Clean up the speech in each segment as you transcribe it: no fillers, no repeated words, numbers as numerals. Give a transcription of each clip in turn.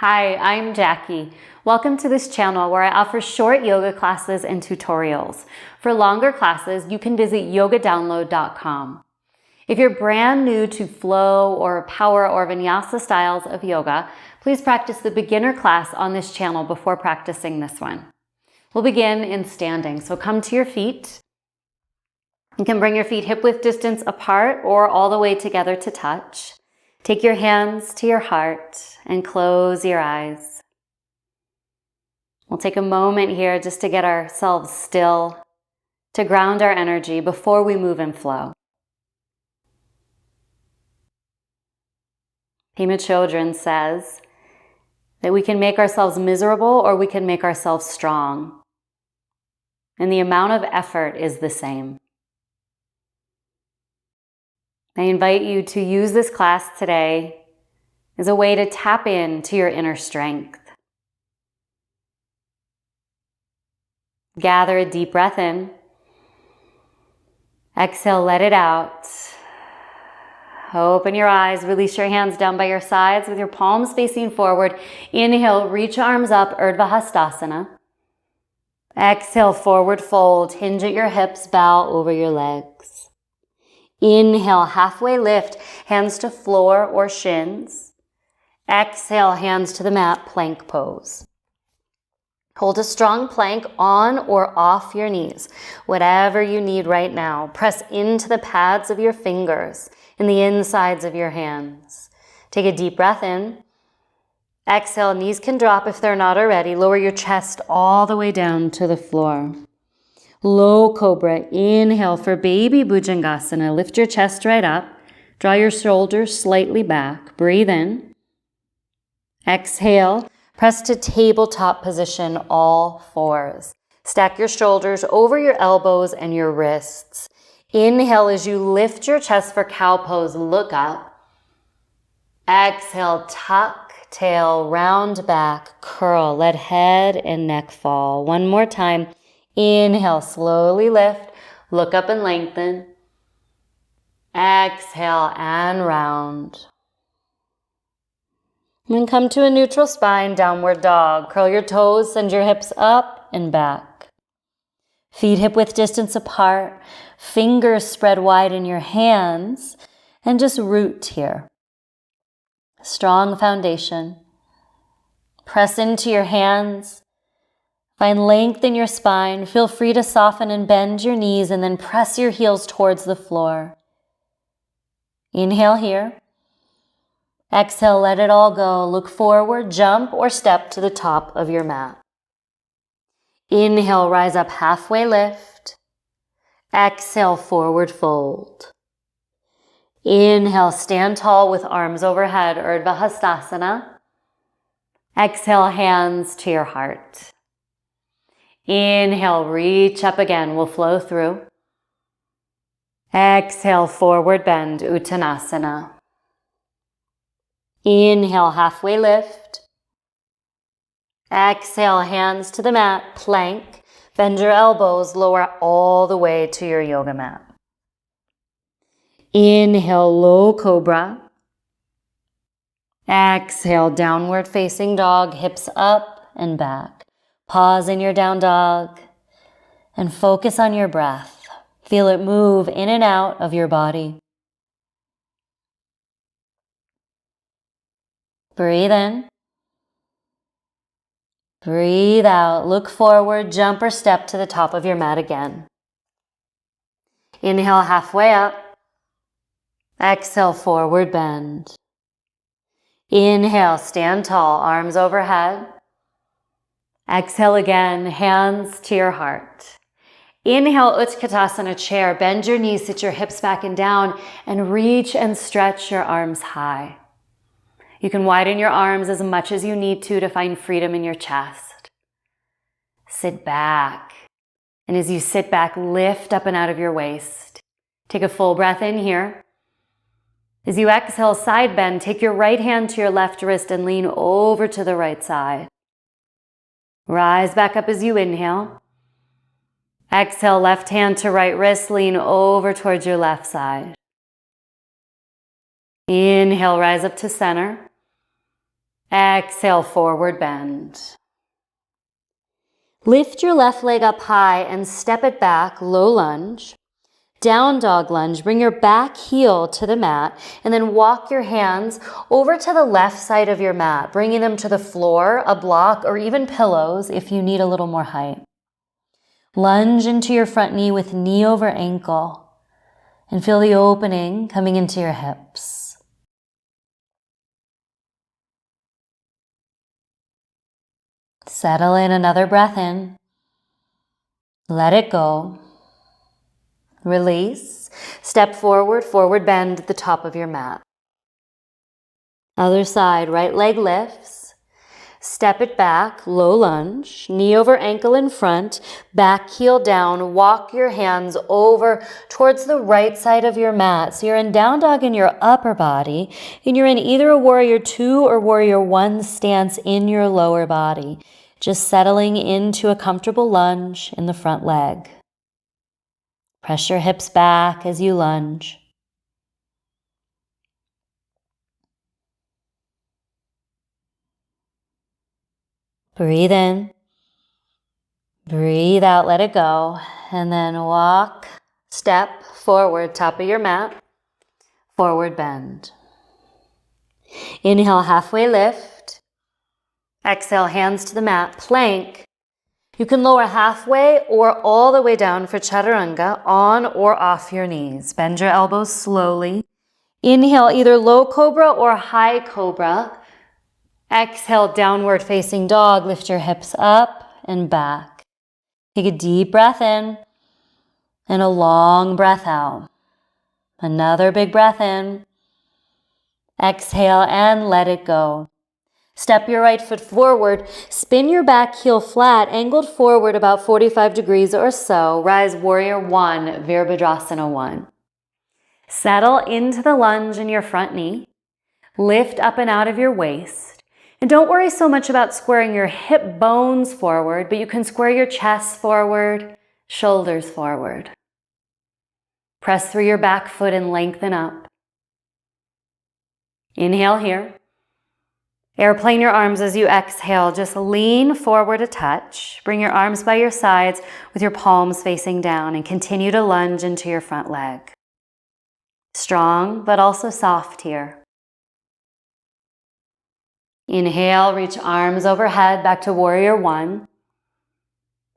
Hi, I'm Jackie. Welcome to this channel where I offer short yoga classes and tutorials. For longer classes, you can visit yogadownload.com. If you're brand new to flow or power or vinyasa styles of yoga, please practice the beginner class on this channel before practicing this one. We'll begin in standing. So come to your feet. You can bring your feet hip-width distance apart or all the way together to touch. Take your hands to your heart and close your eyes. We'll take a moment here just to get ourselves still, to ground our energy before we move and flow. Pema Chodron says that we can make ourselves miserable or we can make ourselves strong. And the amount of effort is the same. I invite you to use this class today as a way to tap into your inner strength. Gather a deep breath in. Exhale, let it out. Open your eyes, release your hands down by your sides with your palms facing forward. Inhale, reach arms up, Urdhva Hastasana. Exhale, forward fold, hinge at your hips, bow over your legs. Inhale, halfway lift, hands to floor or shins. Exhale, hands to the mat, plank pose. Hold a strong plank on or off your knees, whatever you need right now. Press into the pads of your fingers and the insides of your hands. Take a deep breath in. Exhale, knees can drop if they're not already. Lower your chest all the way down to the floor. Low Cobra, inhale for baby Bhujangasana. Lift your chest right up. Draw your shoulders slightly back. Breathe in. Exhale, press to tabletop position, all fours. Stack your shoulders over your elbows and your wrists. Inhale as you lift your chest for cow pose, look up. Exhale, tuck, tail, round back, curl. Let head and neck fall. One more time. Inhale, slowly lift, look up and lengthen. Exhale and round. And then come to a neutral spine, downward dog. Curl your toes, send your hips up and back. Feet hip-width distance apart, fingers spread wide in your hands, and just root here. Strong foundation. Press into your hands. Find length in your spine. Feel free to soften and bend your knees and then press your heels towards the floor. Inhale here. Exhale, let it all go. Look forward, jump or step to the top of your mat. Inhale, rise up, halfway lift. Exhale, forward fold. Inhale, stand tall with arms overhead, Urdhva Hastasana. Exhale, hands to your heart. Inhale, reach up again. We'll flow through. Exhale, forward bend, Uttanasana. Inhale, halfway lift. Exhale, hands to the mat, plank. Bend your elbows, lower all the way to your yoga mat. Inhale, low cobra. Exhale, downward facing dog, hips up and back. Pause in your down dog and focus on your breath. Feel it move in and out of your body. Breathe in. Breathe out. Look forward, jump or step to the top of your mat again. Inhale, halfway up. Exhale, forward bend. Inhale, stand tall, arms overhead. Exhale again, hands to your heart. Inhale, Utkatasana Chair. Bend your knees, sit your hips back and down, and reach and stretch your arms high. You can widen your arms as much as you need to find freedom in your chest. Sit back. And as you sit back, lift up and out of your waist. Take a full breath in here. As you exhale, side bend, take your right hand to your left wrist and lean over to the right side. Rise back up as you inhale. Exhale, left hand to right wrist, lean over towards your left side. Inhale, rise up to center. Exhale, forward bend. Lift your left leg up high and step it back, low lunge. Down dog lunge, bring your back heel to the mat and then walk your hands over to the left side of your mat, bringing them to the floor, a block, or even pillows if you need a little more height. Lunge into your front knee with knee over ankle and feel the opening coming into your hips. Settle in, another breath in. Let it go. Release. Step forward, forward bend at the top of your mat. Other side, right leg lifts. Step it back, low lunge, knee over ankle in front, back heel down. Walk your hands over towards the right side of your mat. So you're in down dog in your upper body, and you're in either a warrior 2 or warrior 1 stance in your lower body. Just settling into a comfortable lunge in the front leg. Press your hips back as you lunge. Breathe in. Breathe out, let it go. And then walk, step forward, top of your mat. Forward bend. Inhale, halfway lift. Exhale, hands to the mat, plank. You can lower halfway or all the way down for chaturanga, on or off your knees. Bend your elbows slowly. Inhale, either low cobra or high cobra. Exhale, downward facing dog. Lift your hips up and back. Take a deep breath in and a long breath out. Another big breath in. Exhale and let it go. Step your right foot forward, spin your back heel flat, angled forward about 45 degrees or so. Rise warrior 1, Virabhadrasana 1. Settle into the lunge in your front knee. Lift up and out of your waist. And don't worry so much about squaring your hip bones forward, but you can square your chest forward, shoulders forward. Press through your back foot and lengthen up. Inhale here. Airplane your arms as you exhale. Just lean forward a touch. Bring your arms by your sides with your palms facing down and continue to lunge into your front leg. Strong, but also soft here. Inhale, reach arms overhead back to warrior 1.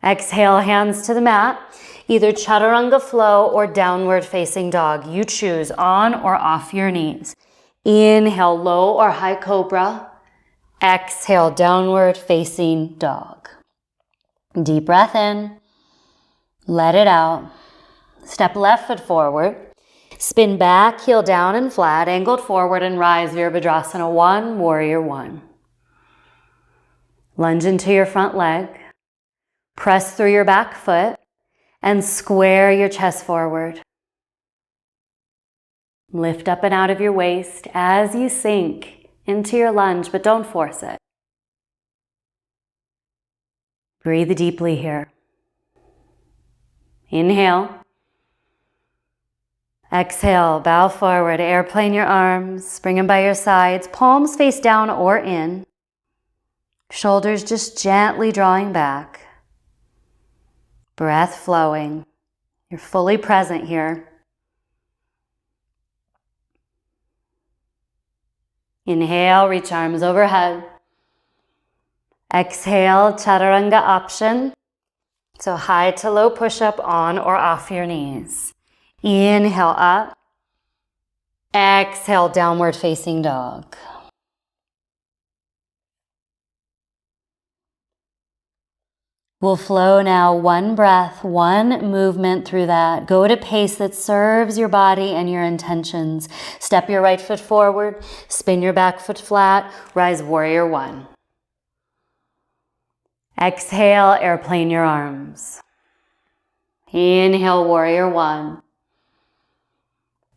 Exhale, hands to the mat. Either chaturanga flow or downward facing dog. You choose, on or off your knees. Inhale, low or high cobra. Exhale, downward facing dog. Deep breath in. Let it out. Step left foot forward. Spin back, heel down and flat, angled forward and rise, Virabhadrasana 1, warrior 1. Lunge into your front leg. Press through your back foot and square your chest forward. Lift up and out of your waist as you sink into your lunge, but don't force it. Breathe deeply here. Inhale. Exhale, bow forward, airplane your arms, bring them by your sides, palms face down or in. Shoulders just gently drawing back. Breath flowing. You're fully present here. Inhale, reach arms overhead. Exhale, chaturanga option. So high to low push-up on or off your knees. Inhale up. Exhale, downward facing dog. We'll flow now, one breath, one movement through that. Go at a pace that serves your body and your intentions. Step your right foot forward, spin your back foot flat, rise warrior 1. Exhale, airplane your arms. Inhale, warrior 1.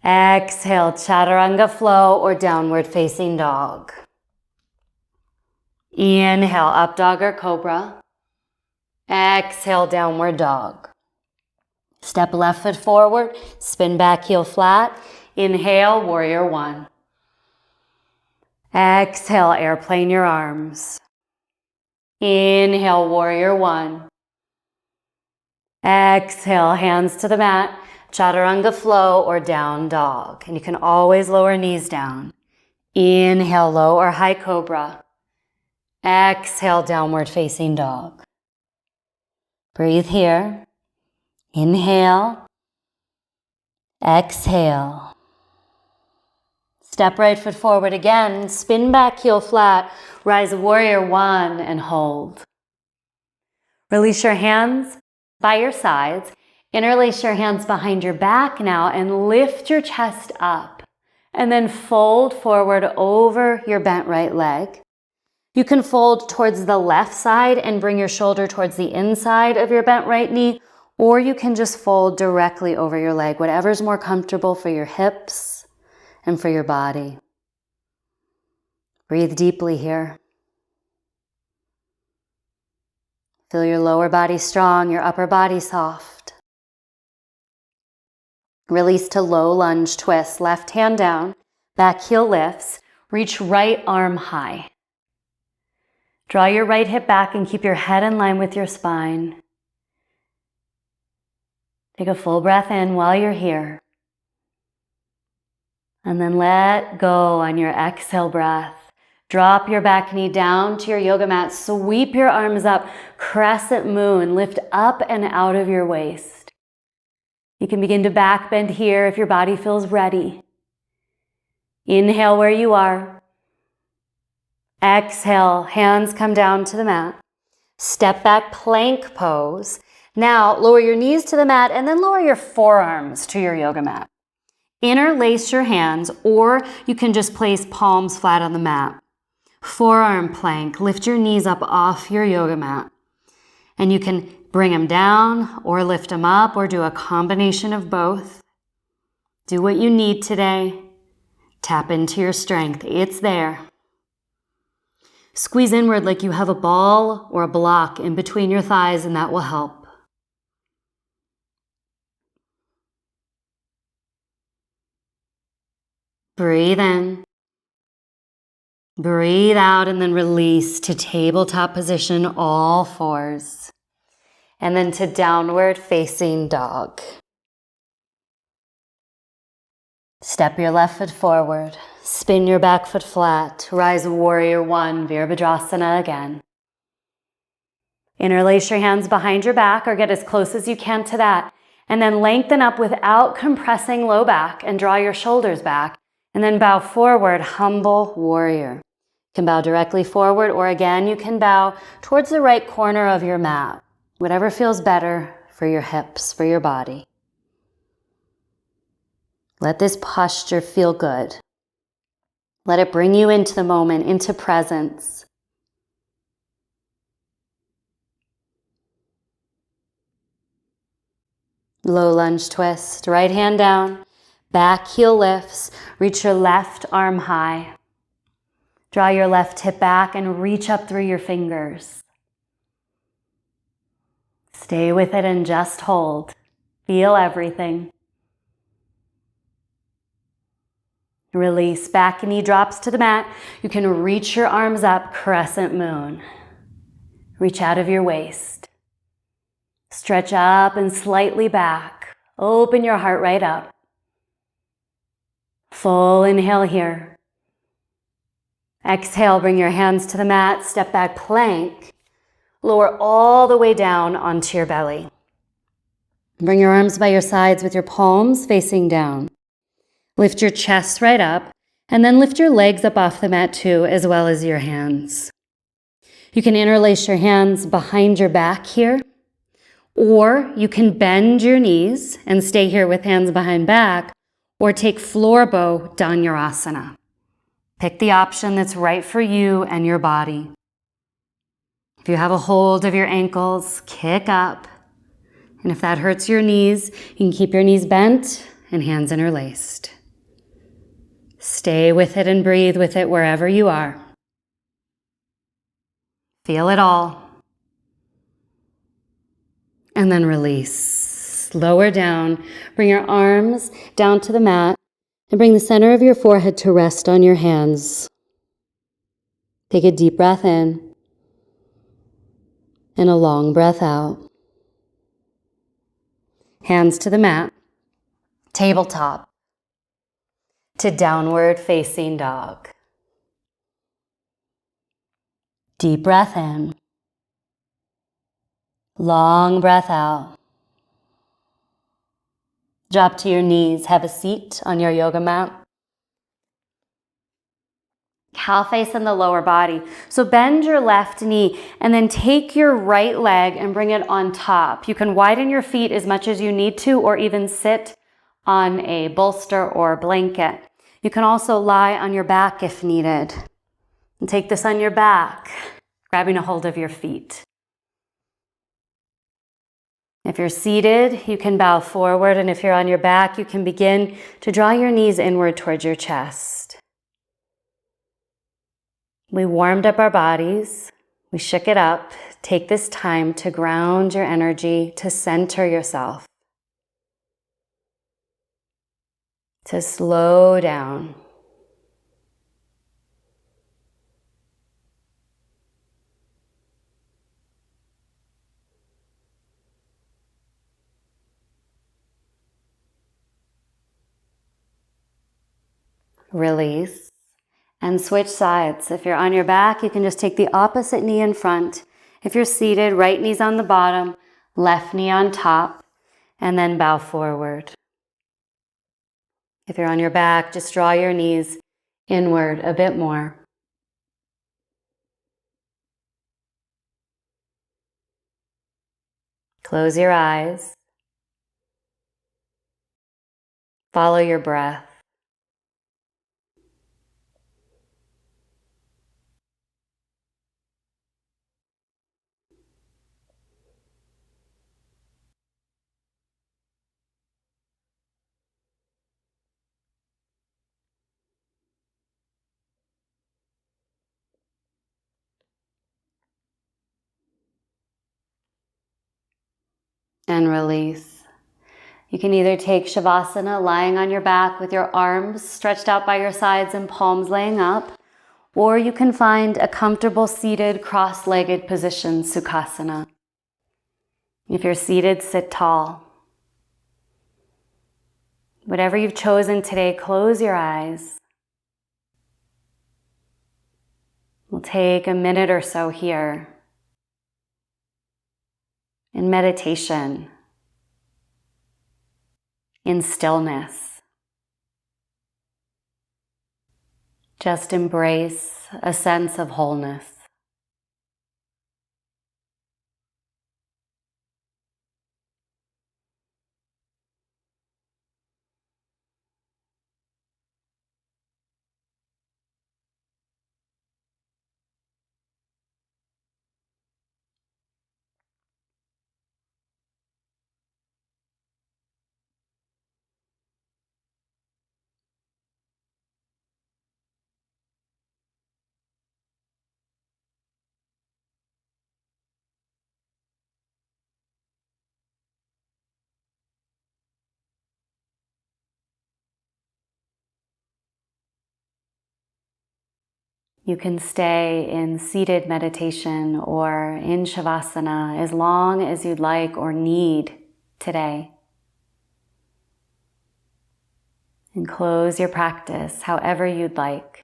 Exhale, chaturanga flow or downward facing dog. Inhale, up dog or cobra. Exhale, downward dog. Step left foot forward, spin back heel flat. Inhale, warrior 1. Exhale, airplane your arms. Inhale, warrior one. Exhale, hands to the mat, chaturanga flow or down dog. And you can always lower knees down. Inhale, low or high cobra. Exhale, downward facing dog. Breathe here. Inhale. Exhale. Step right foot forward again. Spin back, heel flat. Rise warrior one and hold. Release your hands by your sides. Interlace your hands behind your back now and lift your chest up. And then fold forward over your bent right leg. You can fold towards the left side and bring your shoulder towards the inside of your bent right knee, or you can just fold directly over your leg, whatever's more comfortable for your hips and for your body. Breathe deeply here. Feel your lower body strong, your upper body soft. Release to low lunge twist, left hand down, back heel lifts, reach right arm high. Draw your right hip back and keep your head in line with your spine. Take a full breath in while you're here. And then let go on your exhale breath. Drop your back knee down to your yoga mat. Sweep your arms up, crescent moon. Lift up and out of your waist. You can begin to back bend here if your body feels ready. Inhale where you are. Exhale, hands come down to the mat. Step back plank pose. Now lower your knees to the mat and then lower your forearms to your yoga mat. Interlace your hands, or you can just place palms flat on the mat. Forearm plank, lift your knees up off your yoga mat. And you can bring them down or lift them up or do a combination of both. Do what you need today. Tap into your strength, it's there. Squeeze inward like you have a ball or a block in between your thighs, and that will help. Breathe in. Breathe out and then release to tabletop position, all fours. And then to downward facing dog. Step your left foot forward. Spin your back foot flat. Rise warrior one, Virabhadrasana again. Interlace your hands behind your back or get as close as you can to that. And then lengthen up without compressing low back and draw your shoulders back. And then bow forward, humble warrior. You can bow directly forward, or again, you can bow towards the right corner of your mat. Whatever feels better for your hips, for your body. Let this posture feel good. Let it bring you into the moment, into presence. Low lunge twist, right hand down. Back heel lifts, reach your left arm high. Draw your left hip back and reach up through your fingers. Stay with it and just hold. Feel everything. Release, back knee drops to the mat. You can reach your arms up, crescent moon. Reach out of your waist. Stretch up and slightly back. Open your heart right up. Full inhale here. Exhale, bring your hands to the mat, step back plank. Lower all the way down onto your belly. Bring your arms by your sides with your palms facing down. Lift your chest right up, and then lift your legs up off the mat too, as well as your hands. You can interlace your hands behind your back here, or you can bend your knees and stay here with hands behind back, or take floor bow Dhanurasana. Pick the option that's right for you and your body. If you have a hold of your ankles, kick up. And if that hurts your knees, you can keep your knees bent and hands interlaced. Stay with it and breathe with it wherever you are. Feel it all. And then release. Lower down. Bring your arms down to the mat and bring the center of your forehead to rest on your hands. Take a deep breath in and a long breath out. Hands to the mat, tabletop to downward facing dog. Deep breath in, long breath out. Drop to your knees, have a seat on your yoga mat. Cow face in the lower body. So bend your left knee and then take your right leg and bring it on top. You can widen your feet as much as you need to, or even sit on a bolster or blanket. You can also lie on your back if needed. And take this on your back, grabbing a hold of your feet. If you're seated, you can bow forward, and if you're on your back, you can begin to draw your knees inward towards your chest. We warmed up our bodies, we shook it up. Take this time to ground your energy, to center yourself, to slow down. Release and switch sides. If you're on your back, you can just take the opposite knee in front. If you're seated, right knee's on the bottom, left knee on top, and then bow forward. If you're on your back, just draw your knees inward a bit more. Close your eyes. Follow your breath. And release. You can either take Shavasana, lying on your back with your arms stretched out by your sides and palms laying up, or you can find a comfortable seated cross-legged position, Sukhasana. If you're seated, sit tall. Whatever you've chosen today, close your eyes. We'll take a minute or so here in meditation, in stillness. Just embrace a sense of wholeness. You can stay in seated meditation or in Shavasana as long as you'd like or need today. And close your practice however you'd like.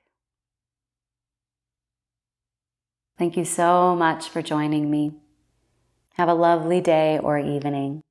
Thank you so much for joining me. Have a lovely day or evening.